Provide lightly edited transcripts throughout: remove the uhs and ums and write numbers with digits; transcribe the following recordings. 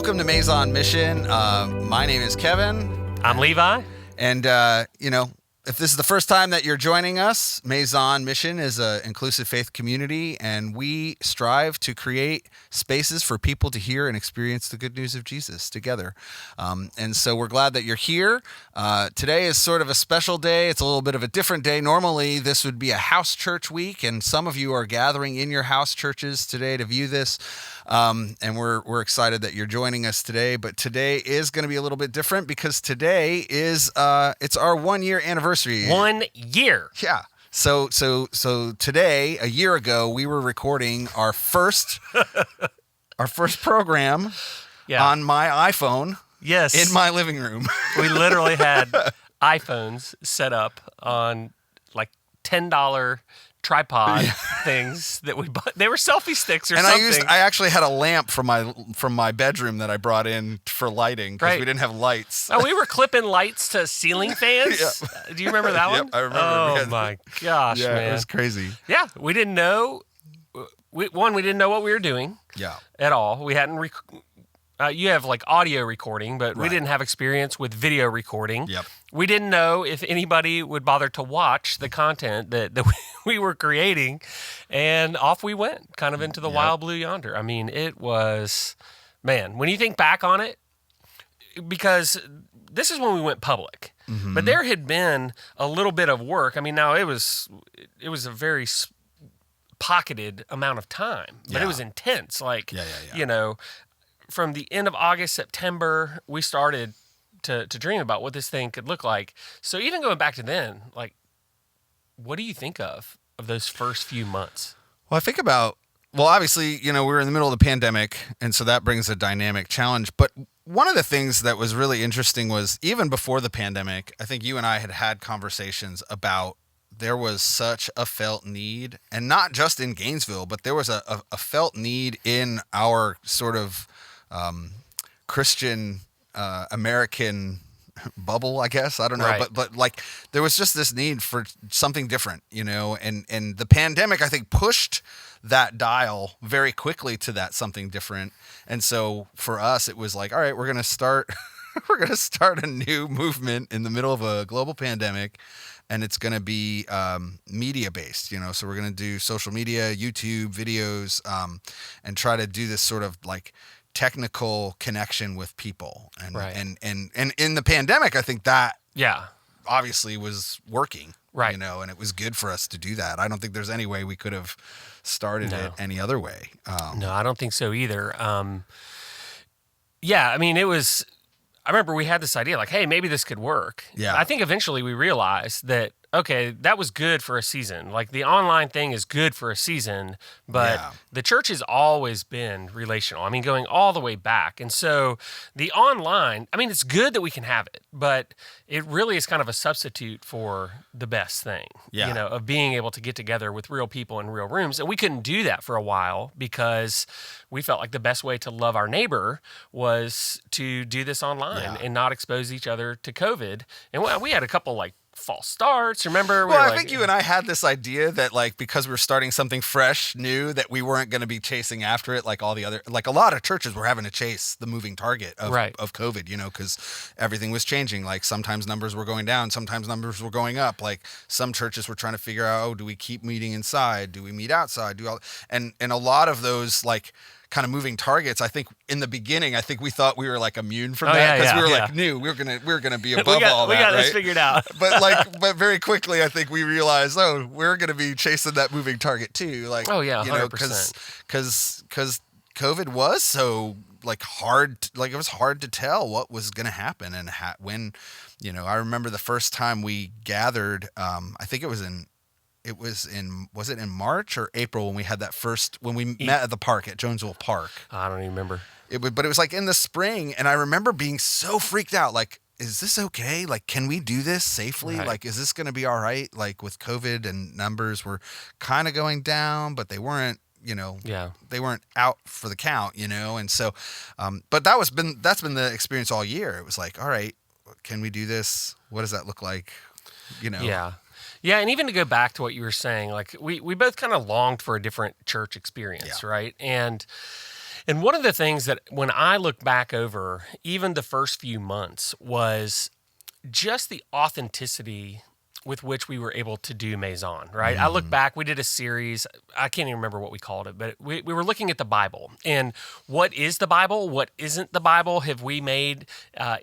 Welcome to Meizon Mission. My name is Kevin. I'm Levi. And, if this is the first time that you're joining us, Meizon Mission is an inclusive faith community, and we strive to create spaces for people to hear and experience the good news of Jesus together. And so we're glad that you're here. Today is sort of a special day. It's a little bit of a different day. Normally, this would be a house church week, and some of you are gathering in your house churches today to view this. And we're excited that you're joining us today. But today is going to be a little bit different because today is it's our 1 year anniversary. 1 year. Yeah. So today, a year ago, we were recording our first program on my iPhone. Yes. In my living room. We literally had iPhones set up on like $10 tripod things that we bought. They were selfie sticks or something. I actually had a lamp from my bedroom that I brought in for lighting because we didn't have lights. Oh, we were clipping lights to ceiling fans. Do you remember that one? Yep, I remember. Oh my gosh, man. It was crazy. Yeah, we didn't know. We didn't know what we were doing. Yeah. At all. We hadn't. You have like audio recording, but we didn't have experience with video recording. Yep. We didn't know if anybody would bother to watch the content that we were creating, and off we went, kind of into the wild blue yonder. I mean, it was, man, when you think back on it, because this is when we went public, but there had been a little bit of work. I mean, now it was a very pocketed amount of time, but it was intense. Like, you know, from the end of August, September, we started to dream about what this thing could look like. So even going back to then, like, what do you think of those first few months? Well, I think about, obviously, we were in the middle of the pandemic, and so that brings a dynamic challenge. But one of the things that was really interesting was even before the pandemic, I think you and I had conversations about there was such a felt need, and not just in Gainesville, but there was a felt need in our sort of Christian American bubble, I guess. I don't know. Right. But like there was just this need for something different, and the pandemic, I think, pushed that dial very quickly to that something different. And so for us, it was like, all right, we're going to start a new movement in the middle of a global pandemic. And it's going to be media based, so we're going to do social media, YouTube videos, and try to do this sort of like technical connection with people. And and in the pandemic, I think that obviously was working, and it was good for us to do that. I don't think there's any way we could have started it any other way. No, I don't think so either. I mean, I remember we had this idea like, hey, maybe this could work. Yeah. I think eventually we realized that, okay, that was good for a season. Like the online thing is good for a season, but the church has always been relational. I mean, going all the way back. And so the online, I mean, it's good that we can have it, but it really is kind of a substitute for the best thing, of being able to get together with real people in real rooms. And we couldn't do that for a while because we felt like the best way to love our neighbor was to do this online and not expose each other to COVID. And we had a couple like false starts. Remember? I think you and I had this idea that like because we were starting something fresh, new, that we weren't going to be chasing after it like all the other, like a lot of churches were having to chase the moving target of COVID, because everything was changing. Like sometimes numbers were going down, sometimes numbers were going up. Like some churches were trying to figure out, do we keep meeting inside? Do we meet outside? And a lot of those like kind of moving targets. I think in the beginning, we thought we were like immune from that because we were like new. We were gonna be above all that. We got this figured out. but very quickly, I think we realized, we're gonna be chasing that moving target too. Like, 100%. Because COVID was so like hard. Like it was hard to tell what was gonna happen and when. I remember the first time we gathered. I think was it in March or April when we had when we met at the park at Jonesville Park? I don't even remember. But it was like in the spring, and I remember being so freaked out. Like, is this okay? Like, can we do this safely? Right. Like, is this going to be all right? Like with COVID and numbers were kind of going down, but they weren't. They weren't out for the count. And so, but that's been the experience all year. It was like, all right, can we do this? What does that look like? Yeah. Yeah, and even to go back to what you were saying, like we both kind of longed for a different church experience, right? And And one of the things that when I look back over even the first few months was just the authenticity with which we were able to do Meizon, right? I look back, we did a series, I can't even remember what we called it, but we were looking at the Bible and what is the Bible, what isn't the Bible? Have we made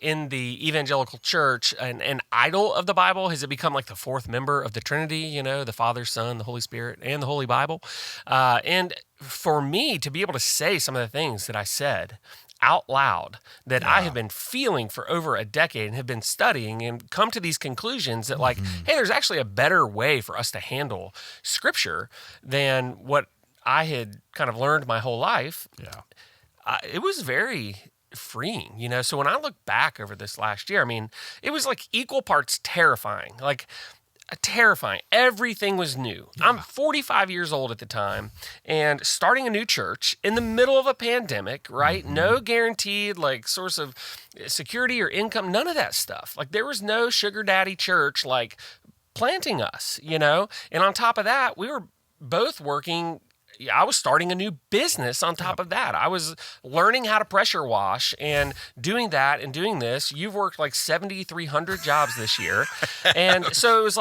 in the evangelical church an idol of the Bible? Has it become like the fourth member of the Trinity, the Father, Son, the Holy Spirit, and the Holy Bible? And for me to be able to say some of the things that I said out loud that I have been feeling for over a decade and have been studying and come to these conclusions that hey, there's actually a better way for us to handle Scripture than what I had kind of learned my whole life. Yeah. It was very freeing, So when I look back over this last year, it was like equal parts terrifying, terrifying. Everything was new. Yeah. I'm 45 years old at the time and starting a new church in the middle of a pandemic, right? No guaranteed source of security or income, none of that stuff. There was no sugar daddy church planting us, And on top of that, we were both working. I was starting a new business on top of that. I was learning how to pressure wash and doing that and doing this. You've worked 7,300 jobs this year. And so it was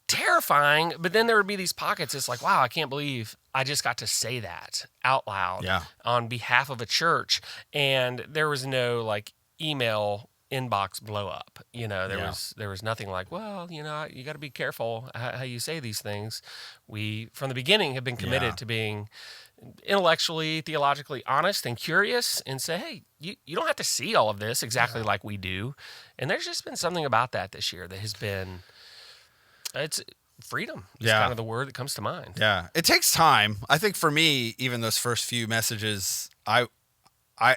terrifying, but then there would be these pockets. It's wow, I can't believe I just got to say that out loud on behalf of a church. And there was no email inbox blow up. There was nothing well, you got to be careful how you say these things. We, from the beginning, have been committed to being intellectually, theologically honest and curious and say, hey, you don't have to see all of this exactly like we do. And there's just been something about that this year that has been, it's freedom is kind of the word that comes to mind. Yeah. It takes time. I think for me, even those first few messages,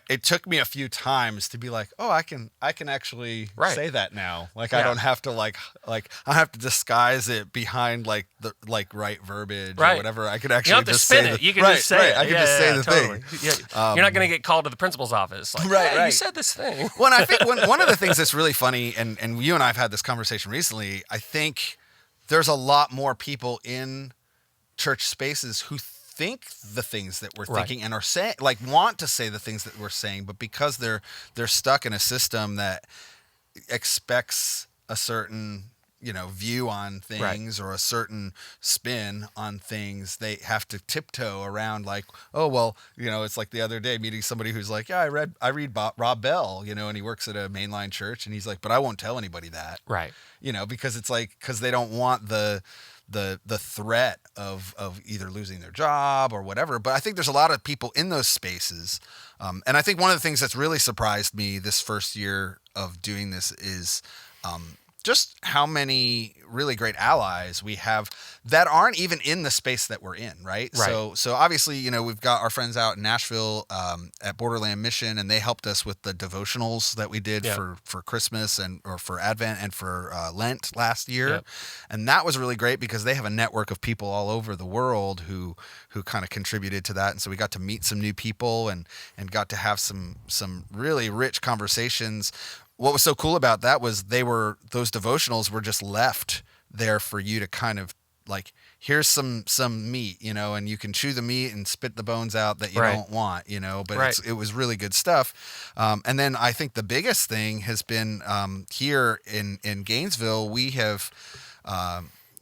it took me a few times to be oh, I can actually say that now. I don't have to I don't have to disguise it behind the right verbiage or whatever. I could actually just spin say it. You can just say it. I can just say the thing. Yeah. You're not going to get called to the principal's office. You said this thing. Well, and I think one of the things that's really funny, and you and I have had this conversation recently, I think there's a lot more people in church spaces who think the things that we're thinking and are saying, want to say the things that we're saying, but because they're stuck in a system that expects a certain view on things or a certain spin on things, they have to tiptoe around oh well, it's the other day meeting somebody who's I read Rob Bell, and he works at a mainline church, and he's but I won't tell anybody that, because it's because they don't want the threat of either losing their job or whatever. But I think there's a lot of people in those spaces. And I think one of the things that's really surprised me this first year of doing this is just how many really great allies we have that aren't even in the space that we're in, right? So obviously, we've got our friends out in Nashville at Borderland Mission, and they helped us with the devotionals that we did for Christmas or for Advent and for Lent last year. And that was really great because they have a network of people all over the world who kind of contributed to that. And so we got to meet some new people and got to have some really rich conversations. What was so cool about that was those devotionals were just left there for you to kind of here's some meat, and you can chew the meat and spit the bones out that you don't want, but it was really good stuff. And then I think the biggest thing has been here in Gainesville, we have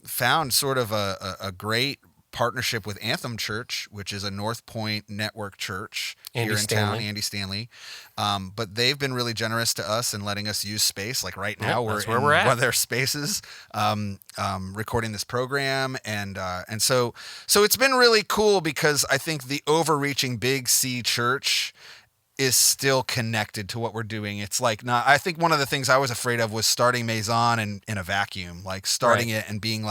found sort of a great partnership with Anthem Church, which is a North Point network church here in town, Andy Stanley. But they've been really generous to us in letting us use space. Right now, we're in one of their spaces, recording this program, and so it's been really cool because I think the overreaching Big C church is still connected to what we're doing. It's I think one of the things I was afraid of was starting Meizon in a vacuum, starting it and being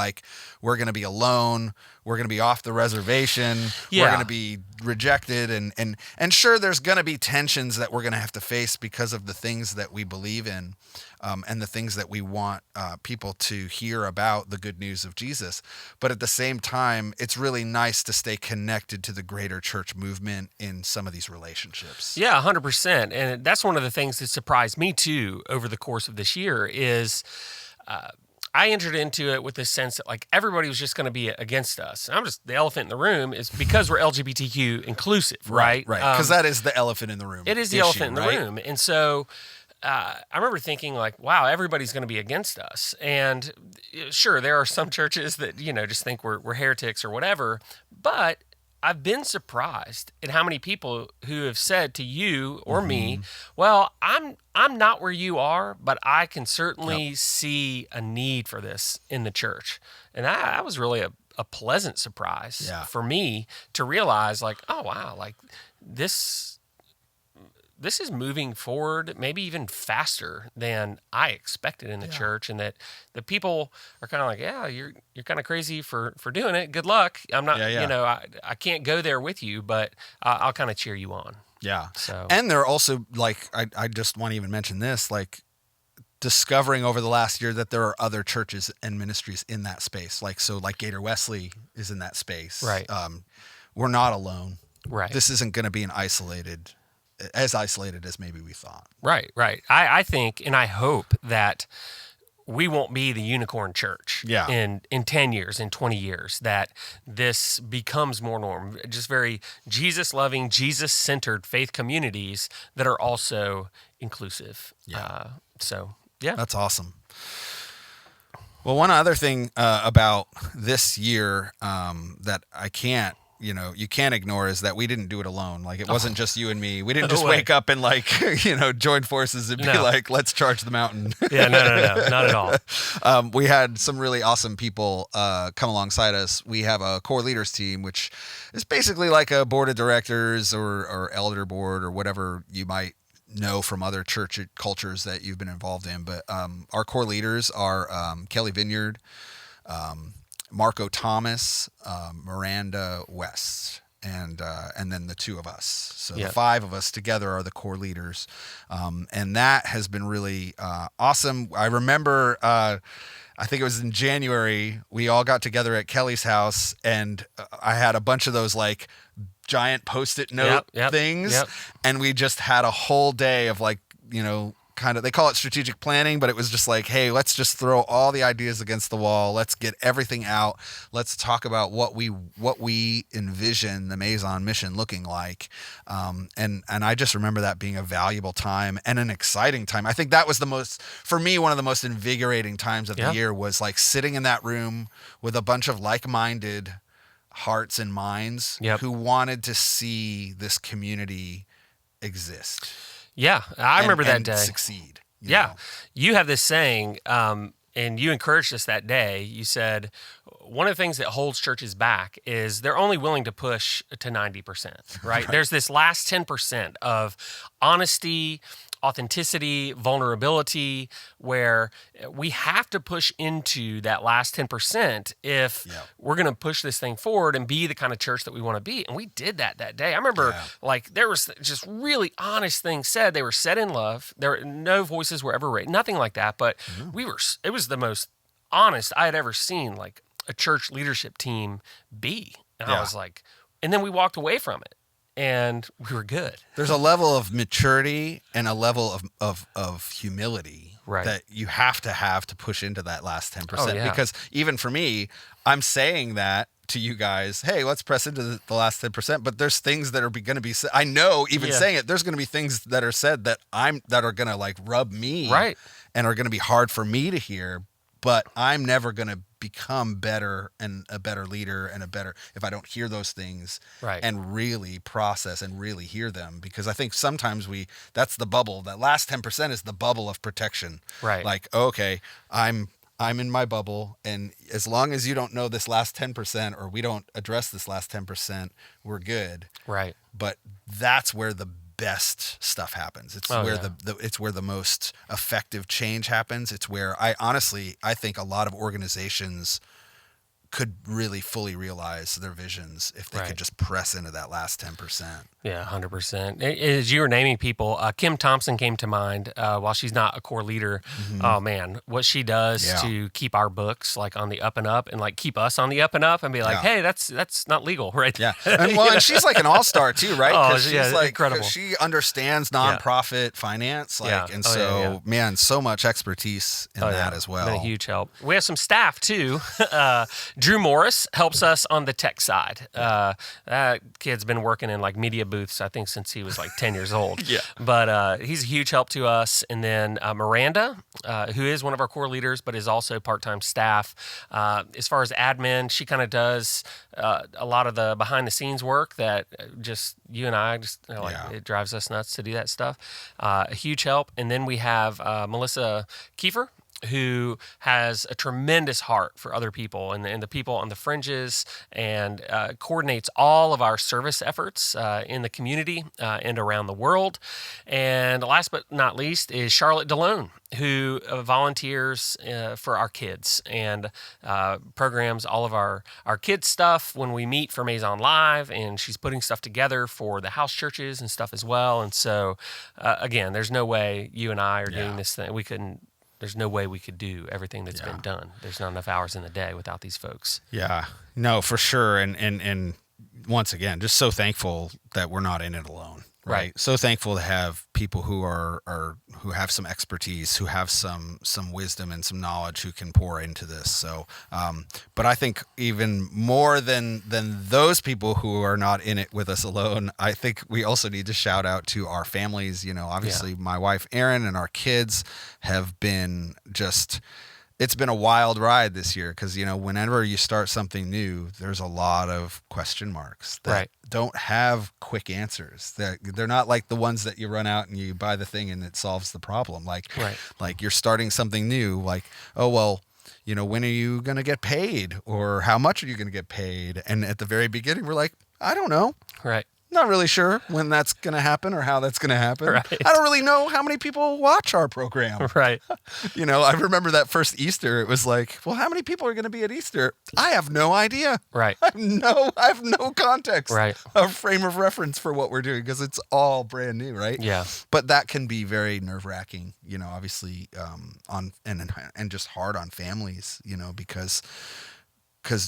we're going to be alone. We're going to be off the reservation. We're going to be rejected. And sure, there's going to be tensions that we're going to have to face because of the things that we believe in and the things that we want people to hear about the good news of Jesus. But at the same time, it's really nice to stay connected to the greater church movement in some of these relationships. Yeah, 100%. And that's one of the things that surprised me too over the course of this year is I entered into it with this sense that like everybody was just going to be against us. And I'm just the elephant in the room is because we're LGBTQ inclusive, right? Right. Because that is the elephant in the room. It is the elephant in the room, and so. I remember thinking like, wow, everybody's going to be against us. And sure, there are some churches that, just think we're heretics or whatever. But I've been surprised at how many people who have said to you or me, well, I'm not where you are, but I can certainly see a need for this in the church. And that was really a pleasant surprise for me to realize like, oh, wow, like this is moving forward, maybe even faster than I expected in the church, and that the people are kind of like, yeah, you're kind of crazy for doing it. Good luck. I'm not, I can't go there with you, but I'll kind of cheer you on. Yeah. So, and they're also like, I just want to even mention this, like discovering over the last year that there are other churches and ministries in that space. Like Gator Wesley is in that space. Right. We're not alone. Right. This isn't going to be as isolated as maybe we thought. Right. I think, and I hope that we won't be the unicorn church in 10 years, in 20 years, that this becomes more norm. Just very Jesus-loving, Jesus-centered faith communities that are also inclusive. Yeah. That's awesome. Well, one other thing about this year that I can't, you can't ignore is that we didn't do it alone. Like it wasn't just you and me. We didn't just wake up and like, join forces and be like, let's charge the mountain. No, not at all. We had some really awesome people come alongside us. We have a core leaders team, which is basically like a board of directors or elder board or whatever you might know from other church cultures that you've been involved in. But our core leaders are Kelly Vineyard, Marco Thomas, Miranda West, and then the two of us. So the five of us together are the core leaders, and that has been really awesome. I remember, I think it was in January, we all got together at Kelly's house, and I had a bunch of those like giant Post-it note things, and we just had a whole day of like, kind of, they call it strategic planning, but it was just like, hey, let's just throw all the ideas against the wall. Let's get everything out. Let's talk about what we envision the Meizon Mission looking like. And I just remember that being a valuable time and an exciting time. I think that was for me, one of the most invigorating times of the year was like sitting in that room with a bunch of like-minded hearts and minds who wanted to see this community exist. Yeah, I remember that day. Succeed. You have this saying, and you encouraged us that day. You said one of the things that holds churches back is they're only willing to push to 90%, right? There's this last 10% of honesty, authenticity, vulnerability, where we have to push into that last 10% if we're going to push this thing forward and be the kind of church that we want to be. And we did that day. I remember like there was just really honest things said. They were said in love. No voices were ever raised, nothing like that. But it was the most honest I had ever seen like a church leadership team be. And I was like, and then we walked away from it. And we were good. There's a level of maturity and a level of humility that you have to push into that last 10%. Because even for me, I'm saying that to you guys, hey, let's press into the last 10%. But there's things that are going to be said. I know, even saying it, there's going to be things that are said that are going to like rub me, and are going to be hard for me to hear. But I'm never going to become better and a better leader and if I don't hear those things and really process and really hear them. Because I think sometimes that's the bubble. That last 10% is the bubble of protection. Right. Like, okay, I'm in my bubble, and as long as you don't know this last 10% or we don't address this last 10%, we're good. Right. But that's where the best stuff happens. It's it's where the most effective change happens. It's where I think a lot of organizations could really fully realize their visions if they Right. could just press into that last 10%. Yeah, 100%. As you were naming people, Kim Thompson came to mind. While she's not a core leader, oh man, what she does Yeah. to keep our books like on the up and up, and like keep us on the up and up, and be like, Yeah. hey, that's not legal, right? Yeah, and she's like an all-star too, right? Oh, She's yeah, like incredible. she understands nonprofit finance, like, Yeah. and Oh, so yeah. man, so much expertise in that as well. Been a huge help. We have some staff too. Drew Morris helps us on the tech side. That kid's been working in like media booths, I think, since he was like 10 years old. Yeah. But he's a huge help to us. And then Miranda, who is one of our core leaders, but is also part-time staff. As far as admin, she kind of does a lot of the behind-the-scenes work that just you and I just it drives us nuts to do that stuff. A huge help. And then we have Melissa Kiefer, who has a tremendous heart for other people and the people on the fringes, and coordinates all of our service efforts in the community and around the world. And last but not least is Charlotte DeLone, who volunteers for our kids and programs all of our kids' stuff when we meet for Meizon Live, and she's putting stuff together for the house churches and stuff as well. And so, again, there's no way you and I are doing this thing. There's no way we could do everything that's been done. There's not enough hours in the day without these folks. Yeah, no, for sure. And once again, just so thankful that we're not in it alone. Right. So thankful to have people who who have some expertise, who have some wisdom and some knowledge, who can pour into this. So, but I think even more than those people who are not in it with us alone, I think we also need to shout out to our families. You know, obviously my wife Erin and our kids have been just. It's been a wild ride this year because, you know, whenever you start something new, there's a lot of question marks that don't have quick answers. They're not like the ones that you run out and you buy the thing and it solves the problem. Like you're starting something new, like, oh, well, you know, when are you going to get paid, or how much are you going to get paid? And at the very beginning, we're like, I don't know. Right. Not really sure when that's going to happen or how that's going to happen. Right. I don't really know how many people watch our program. Right. You know, I remember that first Easter, it was like, well, how many people are going to be at Easter? I have no idea. Right. I have no context. Right. A frame of reference for what we're doing because it's all brand new, right? Yeah. But that can be very nerve-wracking, you know, obviously, and just hard on families, you know, because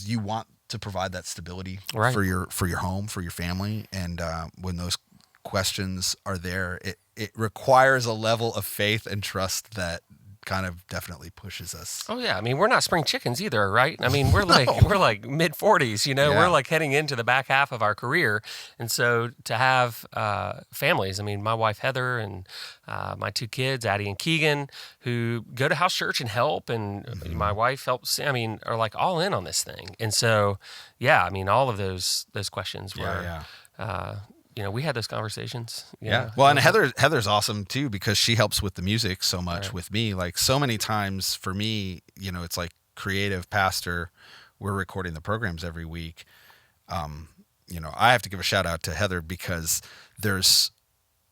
you want to provide that stability for your home, for your family, and when those questions are there, it requires a level of faith and trust that kind of definitely pushes us. Oh yeah, I mean, we're not spring chickens either, right? I mean, we're like mid 40s, you know. We're like heading into the back half of our career, and so to have families. I mean, my wife Heather and my two kids, Addie and Keegan, who go to house church and help, and my wife helps. I mean, are like all in on this thing, and so yeah, I mean, all of those questions were. You know, we had those conversations. Yeah. Well, and Heather's awesome too because she helps with the music so much with me. Like so many times for me, you know, it's like creative pastor. We're recording the programs every week. You know, I have to give a shout out to Heather because there's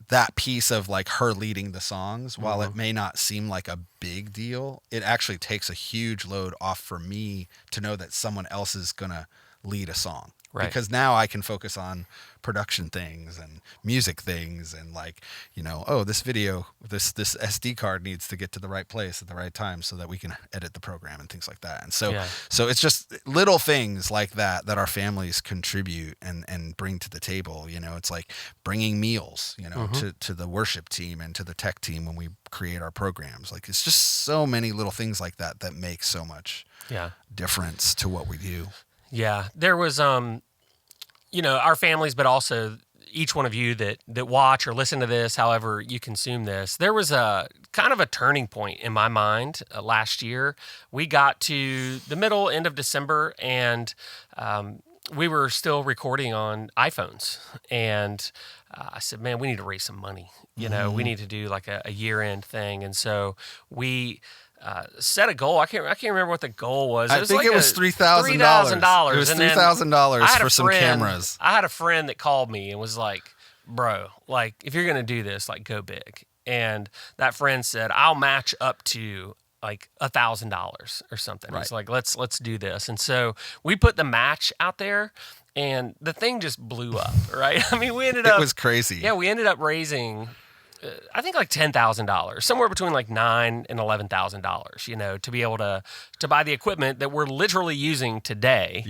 that piece of like her leading the songs. While it may not seem like a big deal, it actually takes a huge load off for me to know that someone else is going to lead a song. Right. Because now I can focus on production things and music things and like, you know, oh, this video, this SD card needs to get to the right place at the right time so that we can edit the program and things like that. And so it's just little things like that our families contribute and bring to the table. You know, it's like bringing meals, you know, to the worship team and to the tech team when we create our programs. Like it's just so many little things like that make so much difference to what we do. Yeah, there was, you know, our families, but also each one of you that watch or listen to this, however you consume this. There was a kind of a turning point in my mind last year. We got to the end of December, and we were still recording on iPhones. And I said, man, we need to raise some money. You know, we need to do like a year-end thing. And so we set a goal. I can't remember what the goal was. I think it was $3,000. $3,000. It was $3,000 for some cameras. I had a friend that called me and was like, bro, like if you're going to do this, like go big. And that friend said, I'll match up to like $1,000 or something. Right. It's like, let's do this. And so we put the match out there, and the thing just blew up, right? I mean, it was crazy. Yeah, we ended up raising, I think like $10,000, somewhere between like $9,000 and $11,000, to be able to buy the equipment that we're literally using today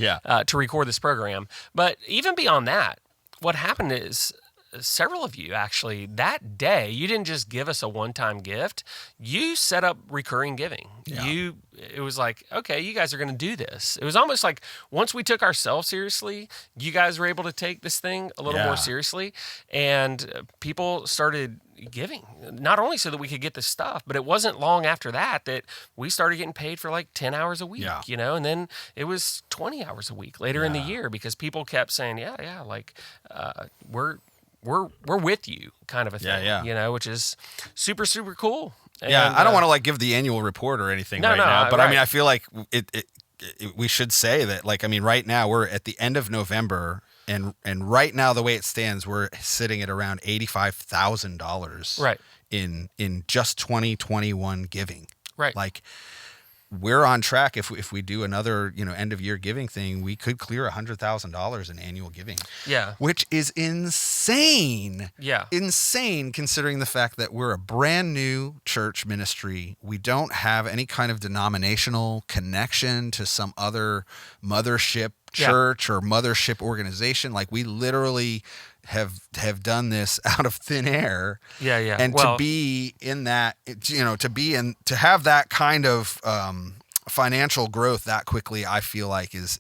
to record this program. But even beyond that, what happened is several of you actually that day, you didn't just give us a one-time gift, you set up recurring giving. Yeah. It was like, okay, you guys are going to do this. It was almost like once we took ourselves seriously, you guys were able to take this thing a little more seriously, and people started giving, not only so that we could get this stuff, but it wasn't long after that we started getting paid for like 10 hours a week, and then it was 20 hours a week later in the year, because people kept saying, like, we're with you, kind of a thing, which is super, super cool. And, I don't want to like give the annual report or anything now, but I mean, I feel like we should say that, like, I mean, right now we're at the end of November, and right now the way it stands, we're sitting at around $85,000 in just 2021 giving. Right. Like, we're on track. If we do another, end of year giving thing, we could clear $100,000 in annual giving. Yeah. Which is insane. Yeah. Insane, considering the fact that we're a brand new church ministry. We don't have any kind of denominational connection to some other mothership church or mothership organization. Like, we literally have done this out of thin air. And to be in that, to have that kind of financial growth that quickly, I feel like is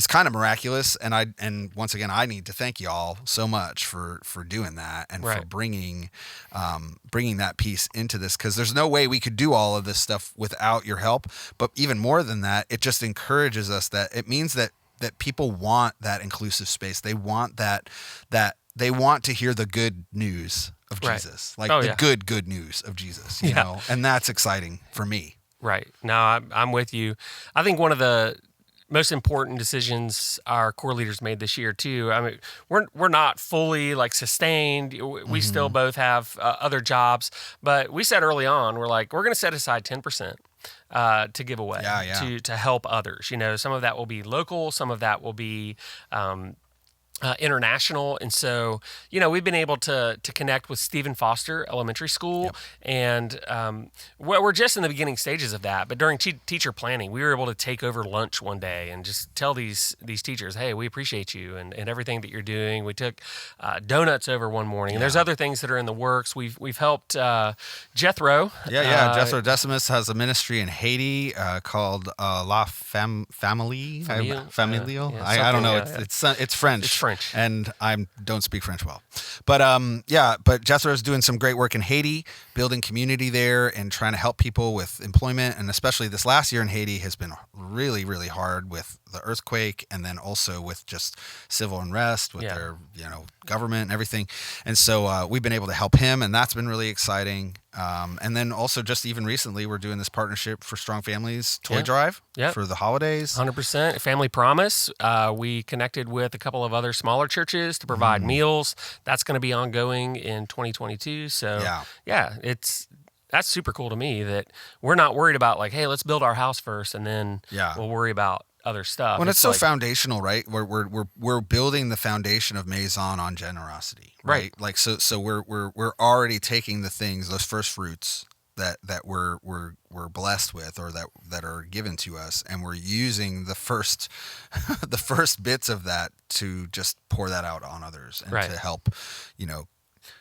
kind of miraculous. And once again, I need to thank y'all so much for doing that, and for bringing that piece into this, because there's no way we could do all of this stuff without your help. But even more than that, it just encourages us, that it means that people want that inclusive space. They want that they want to hear the good news of Jesus, like good news of Jesus, you know, and that's exciting for me. Right. No, I'm with you. I think one of the most important decisions our core leaders made this year too. I mean, we're not fully like sustained. We still both have other jobs, but we said early on, we're going to set aside 10%. To give away, to help others. Some of that will be local, some of that will be international. And so, we've been able to connect with Stephen Foster Elementary School, and we're just in the beginning stages of that. But during teacher planning, we were able to take over lunch one day and just tell these teachers, hey, we appreciate you and everything that you're doing. We took donuts over one morning, and there's other things that are in the works. We've helped Jethro. Jethro Decimus has a ministry in Haiti called La Familio. I don't know. It's French. It's French. And I don't speak French well. But but Jethro's doing some great work in Haiti, building community there and trying to help people with employment. And especially this last year in Haiti has been really, really hard with the earthquake, and then also with just civil unrest with their government and everything. And so we've been able to help him, and that's been really exciting. And then also just even recently, we're doing this partnership for Strong Families Toy Drive for the holidays. 100%. Family Promise. We connected with a couple of other smaller churches to provide meals. That's going to be ongoing in 2022. So that's super cool to me that we're not worried about like, hey, let's build our house first, and then we'll worry about other stuff. When it's so like, foundational, right? We're building the foundation of Meizon on generosity, right? Like so we're already taking the things, those first fruits that we're blessed with, or that are given to us, and we're using the first bits of that to just pour that out on others, and to help,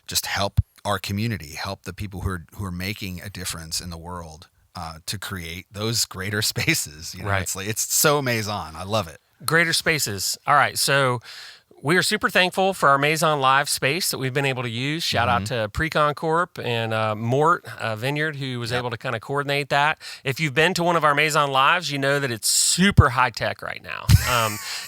just help our community, help the people who are making a difference in the world. To create those greater spaces, it's so Meizon. I love it. Greater spaces. All right, so we are super thankful for our Meizon Live space that we've been able to use. Shout out to Precon Corp and Mort Vineyard, who was able to kind of coordinate that. If you've been to one of our Meizon Lives, you know that it's super high tech right now.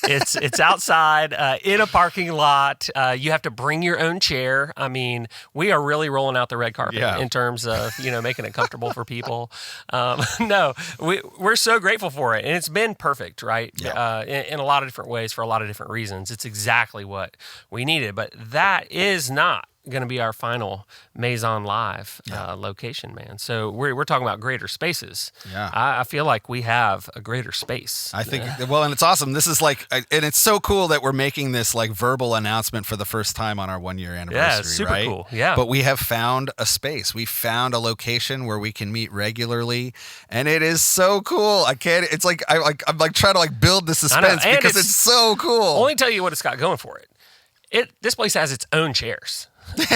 It's outside in a parking lot. You have to bring your own chair. I mean, we are really rolling out the red carpet in terms of making it comfortable for people. No, we're so grateful for it, and it's been perfect, right? In a lot of different ways for a lot of different reasons. It's exactly what we needed, but that is not going to be our final Meizon Live location, man. So we're talking about greater spaces. Yeah. I feel like we have a greater space. I think, well, and it's awesome. This is like, and it's so cool that we're making this like verbal announcement for the first time on our 1 year anniversary. Yeah, it's super right? cool. Yeah. But we have found a space. We found a location where we can meet regularly, and it is so cool. I can't. It's like I'm like trying to like build the suspense because it's so cool. Let me tell you what it's got going for it. This place has its own chairs,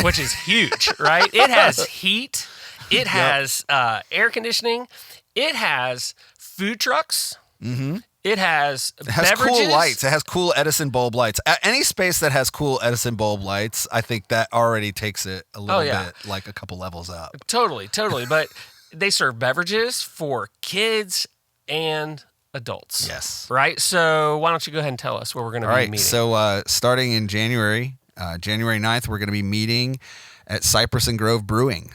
which is huge, right? It has heat. It has air conditioning. It has food trucks. Mm-hmm. It has beverages. Cool lights. It has cool Edison bulb lights. Any space that has cool Edison bulb lights, I think that already takes it a little bit, like a couple levels up. Totally. But they serve beverages for kids and adults. Yes. Right? So why don't you go ahead and tell us where we're going to be meeting? So starting in January 9th, we're going to be meeting at Cypress and Grove Brewing.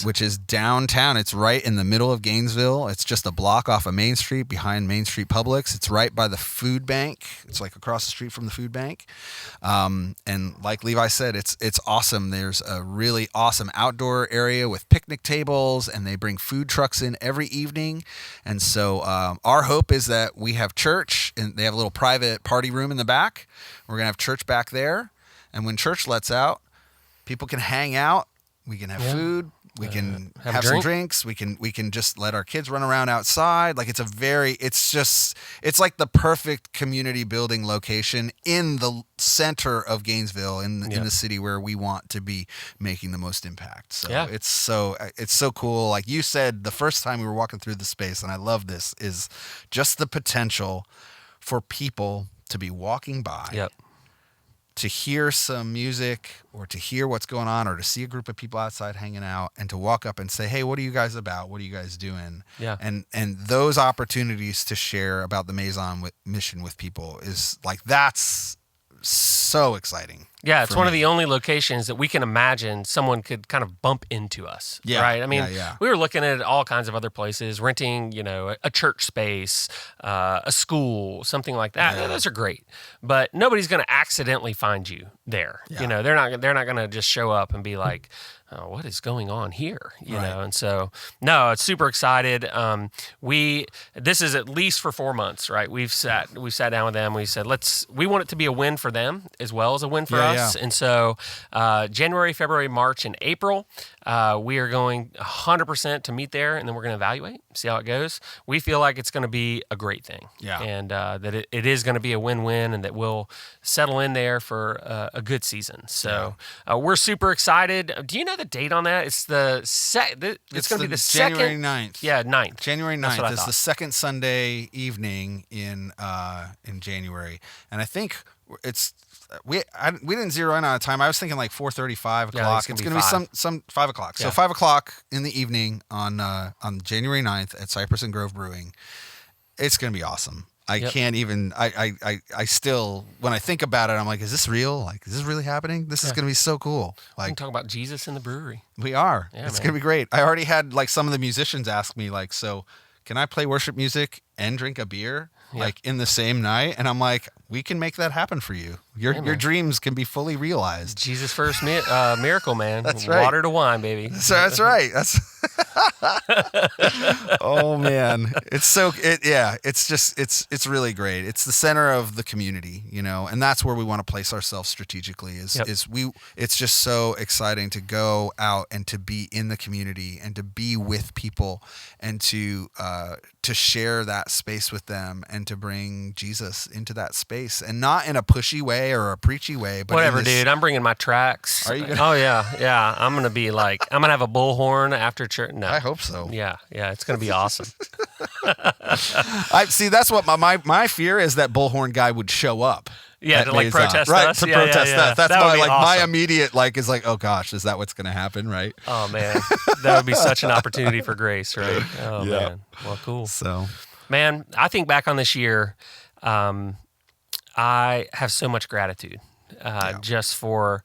Which is downtown. It's right in the middle of Gainesville. It's just a block off of Main Street behind Main Street Publix. It's right by the food bank. It's like across the street from the food bank. And like Levi said, it's awesome. There's a really awesome outdoor area with picnic tables, and they bring food trucks in every evening. And so our hope is that we have church, and they have a little private party room in the back. We're going to have church back there. And when church lets out, people can hang out. We can have food. We can have some drinks. We can just let our kids run around outside. Like it's like the perfect community building location in the center of Gainesville, in the city where we want to be making the most impact. So it's so cool. Like you said, the first time we were walking through the space, and I love this, is just the potential for people to be walking by. Yep. To hear some music, or to hear what's going on, or to see a group of people outside hanging out, and to walk up and say, hey, what are you guys about? What are you guys doing? Yeah. And those opportunities to share about the Meizon Mission with people is like, that's so exciting. Yeah, it's one of the only locations that we can imagine someone could kind of bump into us. Yeah, right? I mean, we were looking at all kinds of other places, renting, a church space, a school, something like that. Yeah, those are great, but nobody's going to accidentally find you there. Yeah. They're not going to just show up and be like, oh, what is going on here? You know, and so no, it's super excited. This is at least for 4 months, right? We sat down with them. We said, we want it to be a win for them as well as a win for us. And so January, February, March, and April, we are going 100% to meet there, and then we're going to evaluate, see how it goes. We feel like it's going to be a great thing, and that it is going to be a win-win, and that we'll settle in there for a good season. So we're super excited. Do you know the date on that? It's it's going to be the January 9th. Yeah, 9th. January 9th is the second Sunday evening in January, and I think it's. We didn't zero in on a time. I was thinking like 4:30, 5 o'clock. It's going to be some 5 o'clock. So 5 o'clock in the evening on January 9th at Cypress and Grove Brewing. It's going to be awesome. I can't even. I still, when I think about it, I'm like, is this real? Like, is this really happening? This is going to be so cool. Like, we can talk about Jesus in the brewery. We are. It's going to be great. I already had like some of the musicians ask me like, so can I play worship music and drink a beer like in the same night? And I'm like, we can make that happen for you. Your dreams can be fully realized. Jesus' first miracle, man. That's right. Water to wine, baby. So that's right. That's oh man, it's really great. It's the center of the community, and that's where we want to place ourselves strategically. It's just so exciting to go out and to be in the community and to be with people and to share that space with them and to bring Jesus into that space, and not in a pushy way or a preachy way, but whatever, dude. I'm bringing my tracks. Are you gonna? Oh yeah. I'm gonna be like, I'm gonna have a bullhorn after church. No, I hope so. Yeah, it's gonna be awesome. I see. That's what my fear is, that bullhorn guy would show up. Yeah, to like protest right, us. To protest us. That's awesome. My immediate is like, oh gosh, is that what's going to happen, right? Oh man, that would be such an opportunity for grace, right? Oh man, well, cool. So, man, I think back on this year, I have so much gratitude just for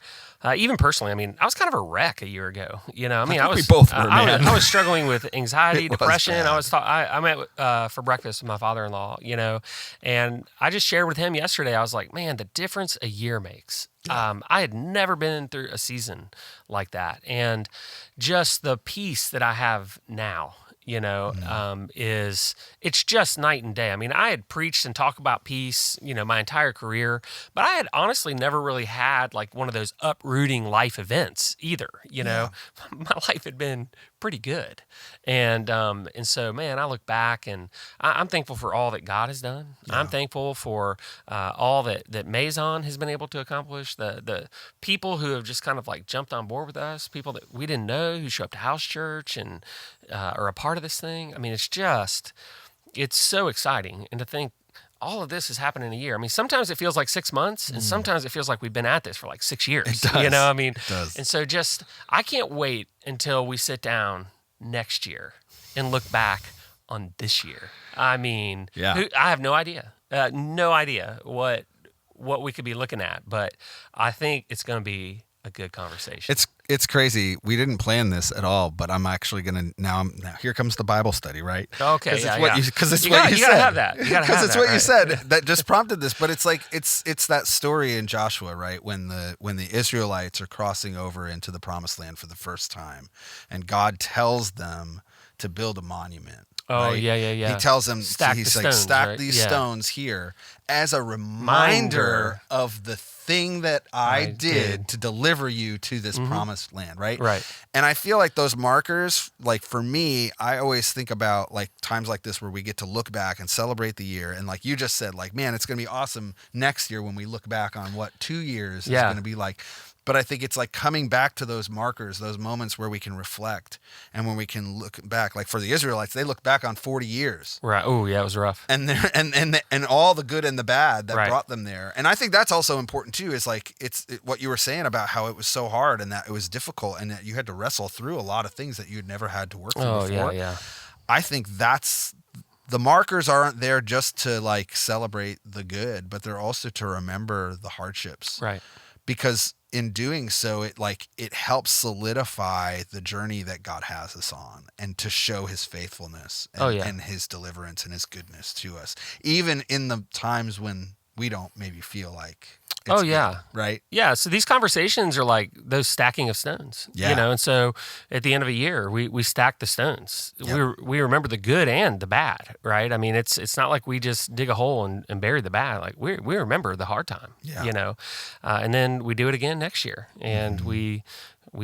even personally, I mean, I was kind of a wreck a year ago. You know, I mean, think we both were, man. I was struggling with anxiety, It was depression. bad. I met for breakfast with my father-in-law, you know, and I just shared with him yesterday. I was like, man, the difference a year makes. I had never been through a season like that, and just the peace that I have now, you know, it's just night and day. I mean, I had preached and talked about peace, you know, my entire career, but I had honestly never really had like one of those uprooting life events either. You know, my life had been pretty good, and so, man, I look back and I'm thankful for all that God has done. I'm thankful for all that Meizon has been able to accomplish. The people who have just kind of like jumped on board with us, people that we didn't know who show up to house church and are a part of this thing. I mean, it's so exciting. And to think all of this has happened in a year. I mean, sometimes it feels like 6 months, and sometimes it feels like we've been at this for like 6 years. It does. You know, I mean, It does. and so I can't wait until we sit down next year and look back on this year. I mean, I have no idea what we could be looking at, but I think it's going to be a good conversation. It's crazy. We didn't plan this at all, but I'm actually gonna now. Here comes the Bible study, right? Okay, Because it's you what you gotta said. have that. You gotta have Because it's that, what you right? said that just prompted this. But it's like it's that story in Joshua, right? When the Israelites are crossing over into the Promised Land for the first time, and God tells them to build a monument. Oh, right? yeah. He tells them, Stack he's the like, stones, stack right? these Yeah. stones here as a Reminder. reminder of the thing that I I did did. to deliver you to this promised land, right? Right. And I feel like those markers, like for me, I always think about like times like this where we get to look back and celebrate the year. And like you just said, like, man, it's going to be awesome next year when we look back on what 2 years is going to be like. But I think it's like coming back to those markers, those moments where we can reflect and when we can look back. Like for the Israelites, they look back on 40 years. Right. Oh, yeah, it was rough. And and all the good and the bad that Right. brought them there. And I think that's also important too. Is like what you were saying about how it was so hard and that it was difficult and that you had to wrestle through a lot of things that you had never had to work through before. Yeah. I think that's the markers aren't there just to like celebrate the good, but they're also to remember the hardships. Right. Because in doing so, it helps solidify the journey that God has us on and to show his faithfulness and his deliverance and his goodness to us, even in the times when we don't maybe feel like it's good, right? Yeah, so these conversations are like those stacking of stones, Yeah. you know, and so at the end of a year, we stack the stones. Yep. We remember the good and the bad, right? I mean, it's not like we just dig a hole and bury the bad. Like we remember the hard time, you know, and then we do it again next year, and we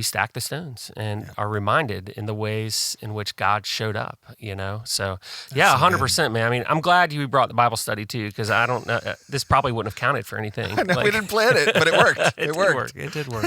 stack the stones and are reminded in the ways in which God showed up, you know? So, yeah, 100%, man. I mean, I'm glad you brought the Bible study too, because I don't know, this probably wouldn't have counted for anything. I know we didn't plan it, but it worked. It worked. It did work.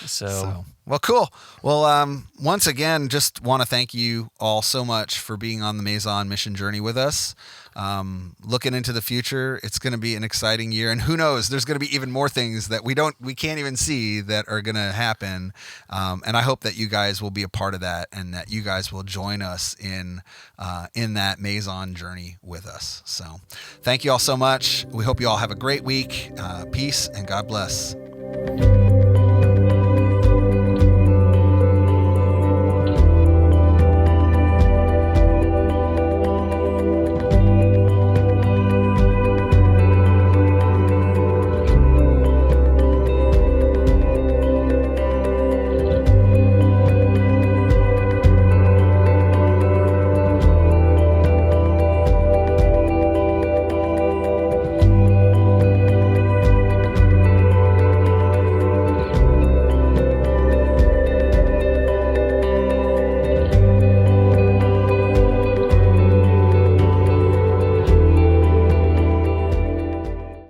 So, well, cool. Well, once again, just want to thank you all so much for being on the Meizon Mission journey with us. Looking into the future, it's going to be an exciting year, and who knows, there's going to be even more things that we can't even see that are going to happen. And I hope that you guys will be a part of that, and that you guys will join us in that Meizon journey with us. So, thank you all so much. We hope you all have a great week. Peace and God bless.